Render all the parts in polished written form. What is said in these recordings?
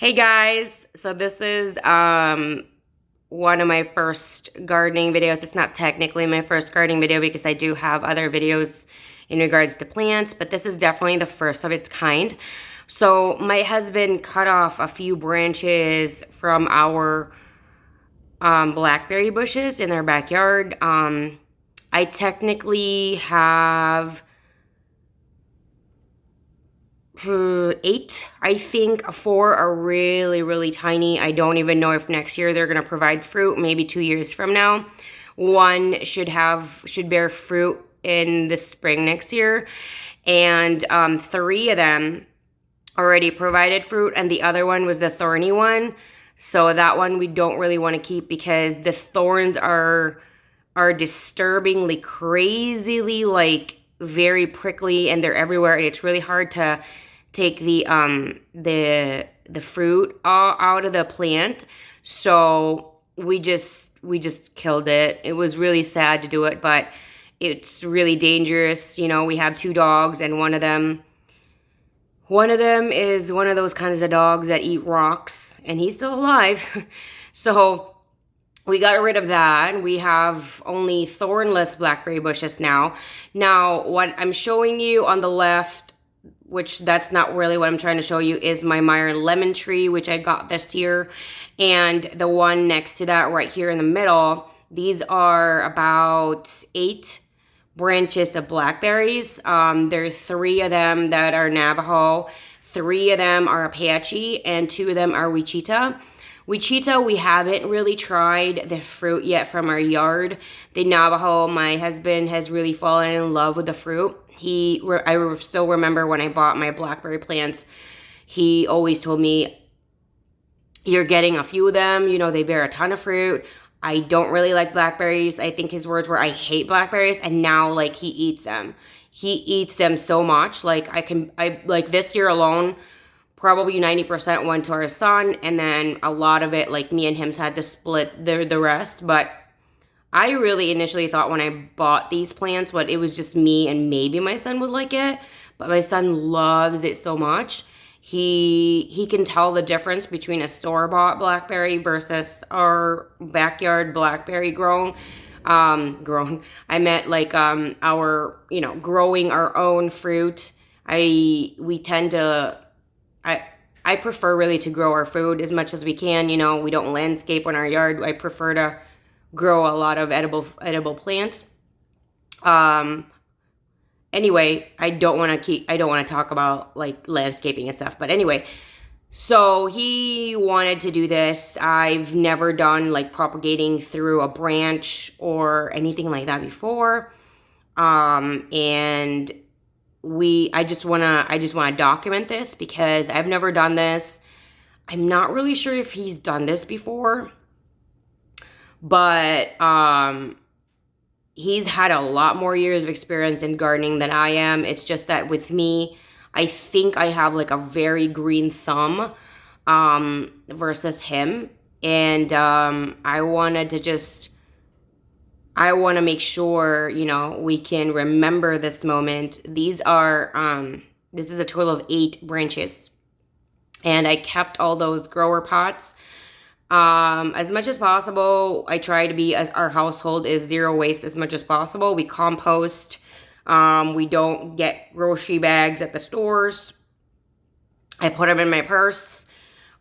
Hey guys, so this is one of my first gardening videos. It's not technically my first gardening video because I do have other videos in regards to plants, but this is definitely the first of its kind. So my husband cut off a few branches from our blackberry bushes in our backyard. I technically have eight. I think four are really, really tiny. I don't even know if next year they're going to provide fruit, maybe 2 years from now. One should bear fruit in the spring next year. And three of them already provided fruit, and the other one was the thorny one. So that one we don't really want to keep because the thorns are disturbingly, crazily, like very prickly, and they're everywhere, and it's really hard to take the fruit out of the plant. So we just killed it. It was really sad to do it, but it's really dangerous. You know, we have two dogs, and one of them is one of those kinds of dogs that eat rocks, and he's still alive. So we got rid of that. We have only thornless blackberry bushes now. Now, what I'm showing you on the left, which that's not really what I'm trying to show you, is my Meyer lemon tree, which I got this year. And the one next to that right here in the middle, these are about 8 branches of blackberries. There are 3 of them that are Navajo, 3 of them are Apache, and 2 of them are Wichita. Wichita, we haven't really tried the fruit yet from our yard. The Navajo, my husband has really fallen in love with the fruit. I still remember when I bought my blackberry plants, he always told me, you're getting a few of them, you know, they bear a ton of fruit. I don't really like blackberries. I think his words were, I hate blackberries. And now, like, he eats them. He eats them so much. Like, like this year alone, probably 90% went to our son, and then a lot of it, like, me and him had to split the rest. But I really initially thought when I bought these plants, it was just me and maybe my son would like it. But my son loves it so much. He can tell the difference between a store-bought blackberry versus our backyard blackberry grown. I meant like our, growing our own fruit. We tend to I prefer really to grow our food as much as we can. You know, we don't landscape in our yard. I prefer to grow a lot of edible plants. Anyway, I don't want to talk about like landscaping and stuff. But anyway, so he wanted to do this. I've never done like propagating through a branch or anything like that before. And I just want to document this because I've never done this. I'm not really sure if he's done this before, but he's had a lot more years of experience in gardening than I am. It's just that with me, I think I have like a very green thumb versus him, and I want to make sure, we can remember this moment. This is a total of 8 branches. And I kept all those grower pots. As much as possible, I try to be, as our household is zero waste as much as possible. We compost. We don't get grocery bags at the stores. I put them in my purse.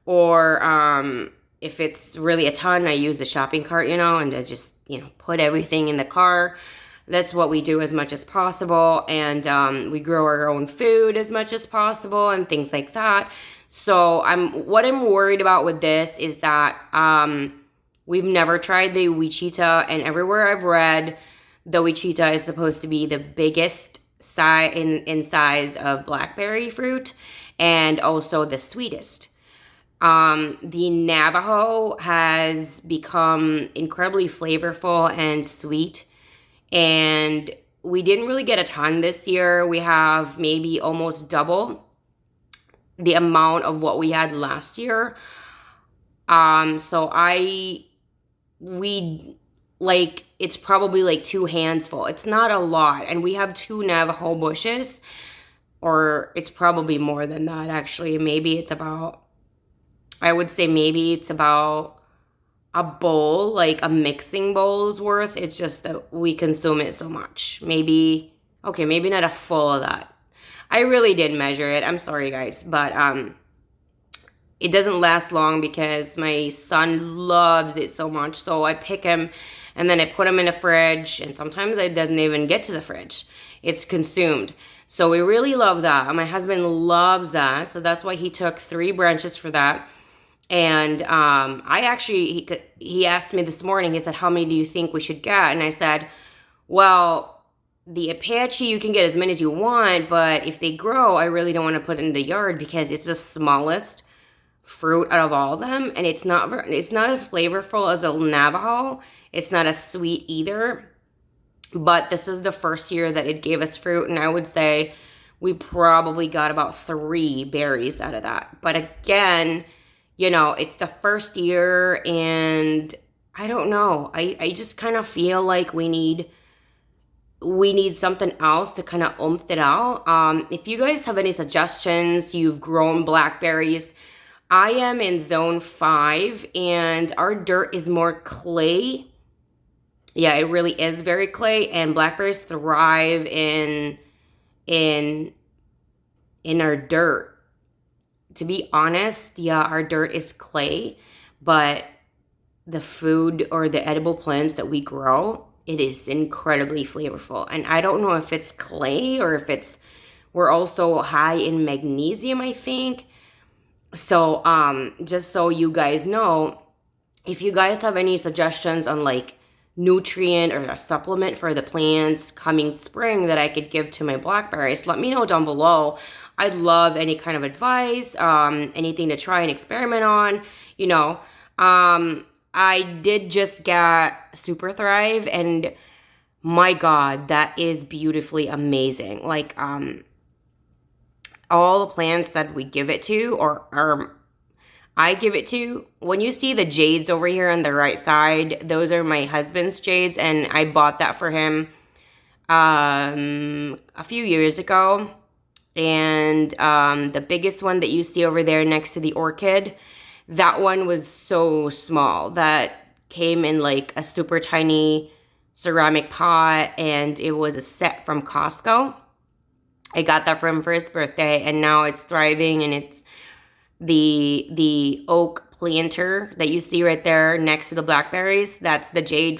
Or if it's really a ton, I use the shopping cart, and I just, put everything in the car. That's what we do as much as possible. And we grow our own food as much as possible and things like that. So what I'm worried about with this is that we've never tried the Wichita, and everywhere I've read, the Wichita is supposed to be the biggest size in size of blackberry fruit and also the sweetest. The Navajo has become incredibly flavorful and sweet, and we didn't really get a ton this year. We have maybe almost double the amount of what we had last year. So it's probably like 2 hands full. It's not a lot, and we have 2 Navajo bushes, or it's probably more than that actually. Maybe it's about I would say maybe it's about a bowl, like a mixing bowl's worth. It's just that we consume it so much. Maybe, okay, maybe not a full of that. I really did measure it. I'm sorry, guys, but it doesn't last long because my son loves it so much. So I pick him and then I put him in the fridge, and sometimes it doesn't even get to the fridge. It's consumed. So we really love that. My husband loves that. So that's why he took 3 branches for that. And I actually, he asked me this morning, he said, how many do you think we should get? And I said, well, the Apache, you can get as many as you want, but if they grow, I really don't want to put it in the yard because it's the smallest fruit out of all of them, and it's not as flavorful as a Navajo. It's not as sweet either, but this is the first year that it gave us fruit, and I would say we probably got about 3 berries out of that. But again, you know, it's the first year, and I don't know. I just kind of feel like we need something else to kind of oomph it out. If you guys have any suggestions, you've grown blackberries. I am in zone 5, and our dirt is more clay. Yeah, it really is very clay, and blackberries thrive in our dirt. To be honest, yeah, our dirt is clay, but the food or the edible plants that we grow, it is incredibly flavorful. And I don't know if it's clay or if we're also high in magnesium, I think. So, just so you guys know, if you guys have any suggestions on like nutrient or a supplement for the plants coming spring that I could give to my blackberries, let me know down below. I'd love any kind of advice, anything to try and experiment on, you know. I did just get Super Thrive, and my God, that is beautifully amazing. Like, all the plants that we give it to, or I give it to, when you see the jades over here on the right side, those are my husband's jades, and I bought that for him a few years ago. And the biggest one that you see over there next to the orchid, that one was so small that came in like a super tiny ceramic pot, and it was a set from Costco. I got that for him for his birthday, and now it's thriving, and it's the oak planter that you see right there next to the blackberries. That's the jade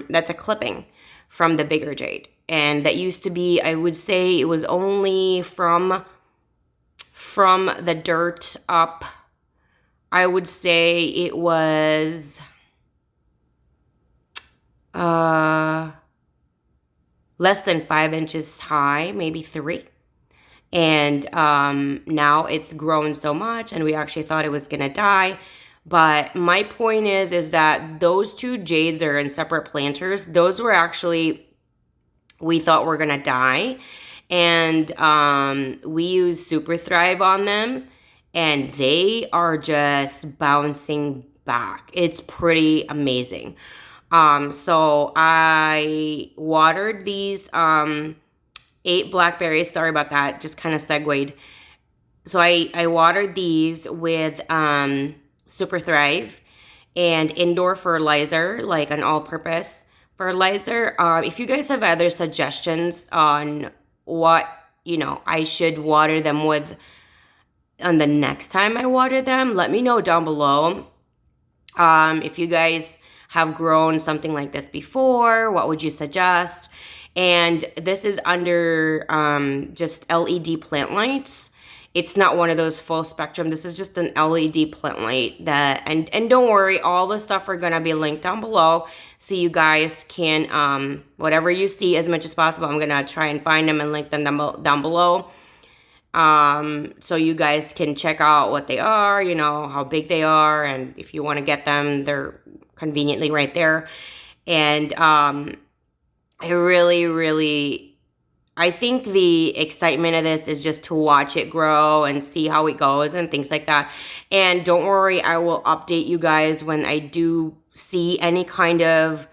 that's a clipping from the bigger jade. And that used to be, I would say it was only from the dirt up, I would say it was less than 5 inches high, maybe 3. And now it's grown so much, and we actually thought it was gonna die. But my point is that those 2 jades are in separate planters. Those were actually, we thought were gonna die, and we used Super Thrive on them, and they are just bouncing back. It's pretty amazing. So I watered these 8 blackberries. Sorry about that, just kind of segued. So I watered these with Super Thrive and indoor fertilizer, like an all-purpose fertilizer. If you guys have other suggestions on what, you know, I should water them with on the next time I water them, let me know down below. If you guys have grown something like this before, what would you suggest? And this is under just LED plant lights. It's not one of those full spectrum. This is just an LED plant light that, and don't worry, all the stuff are gonna be linked down below, so you guys can, whatever you see as much as possible, I'm gonna try and find them and link them down below. So you guys can check out what they are, you know, how big they are, and if you wanna get them, they're conveniently right there. And I really, I think the excitement of this is just to watch it grow and see how it goes and things like that. And don't worry, I will update you guys when I do see any kind of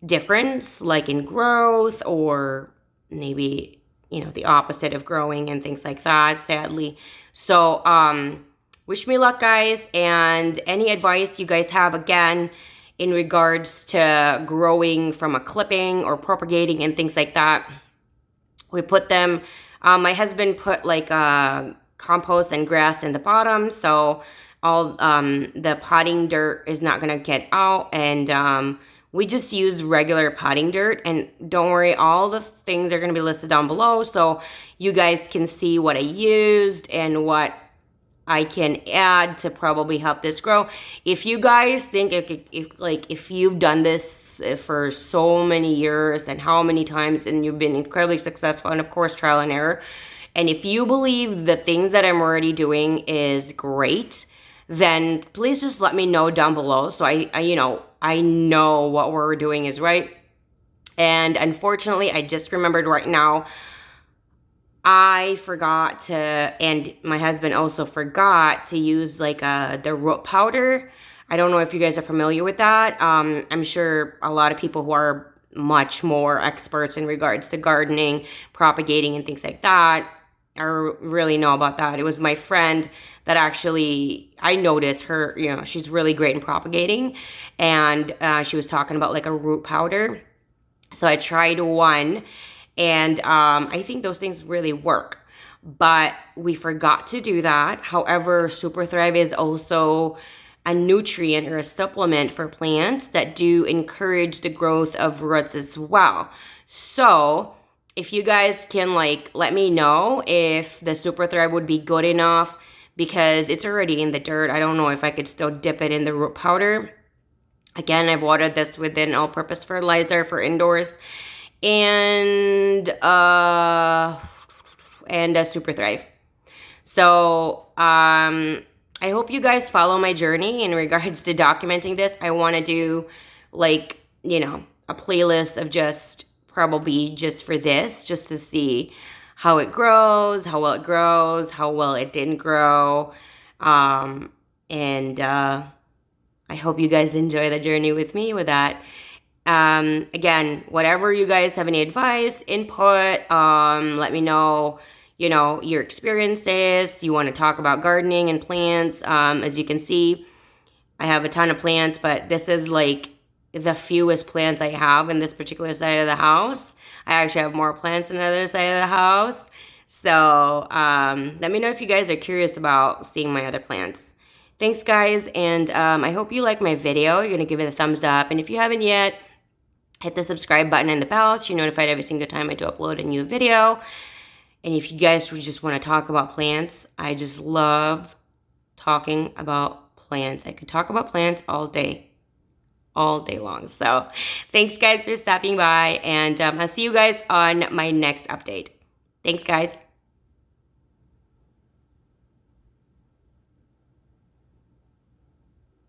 difference, like in growth, or maybe, you know, the opposite of growing and things like that, sadly. So, wish me luck, guys, and any advice you guys have, again, in regards to growing from a clipping or propagating and things like that. We put them, my husband put like compost and grass in the bottom, so all the potting dirt is not gonna get out, and we just use regular potting dirt. And don't worry, all the things are gonna be listed down below, so you guys can see what I used and what I can add to probably help this grow. If you guys think if you've done this for so many years and how many times and you've been incredibly successful, and of course trial and error, and if you believe the things that I'm already doing is great, then please just let me know down below, so I know what we're doing is right. And unfortunately, I just remembered right now, I forgot to, and my husband also forgot to use like the root powder. I don't know if you guys are familiar with that. I'm sure a lot of people who are much more experts in regards to gardening, propagating, and things like that really know about that. It was my friend that actually, I noticed her, she's really great in propagating, and she was talking about like a root powder. So I tried one, and I think those things really work, but we forgot to do that. However, Super Thrive is also a nutrient or a supplement for plants that do encourage the growth of roots as well. So if you guys can let me know if the Super Thrive would be good enough, because it's already in the dirt. I don't know if I could still dip it in the root powder. Again, I've watered this with an all-purpose fertilizer for indoors, and a Super Thrive. So I hope you guys follow my journey in regards to documenting this. I want to do a playlist of just probably just for this, just to see how it grows, how well it grows, how well it didn't grow, and I hope you guys enjoy the journey with me with that. Again, whatever you guys have any advice, input, let me know, your experiences. You want to talk about gardening and plants. As you can see, I have a ton of plants, but this is like the fewest plants I have in this particular side of the house. I actually have more plants on the other side of the house. So let me know if you guys are curious about seeing my other plants. Thanks, guys, and I hope you like my video. You're going to give it a thumbs up, and if you haven't yet, hit the subscribe button and the bell so you're notified every single time I do upload a new video. And if you guys just want to talk about plants, I just love talking about plants. I could talk about plants all day long. So thanks, guys, for stopping by, and I'll see you guys on my next update. Thanks, guys.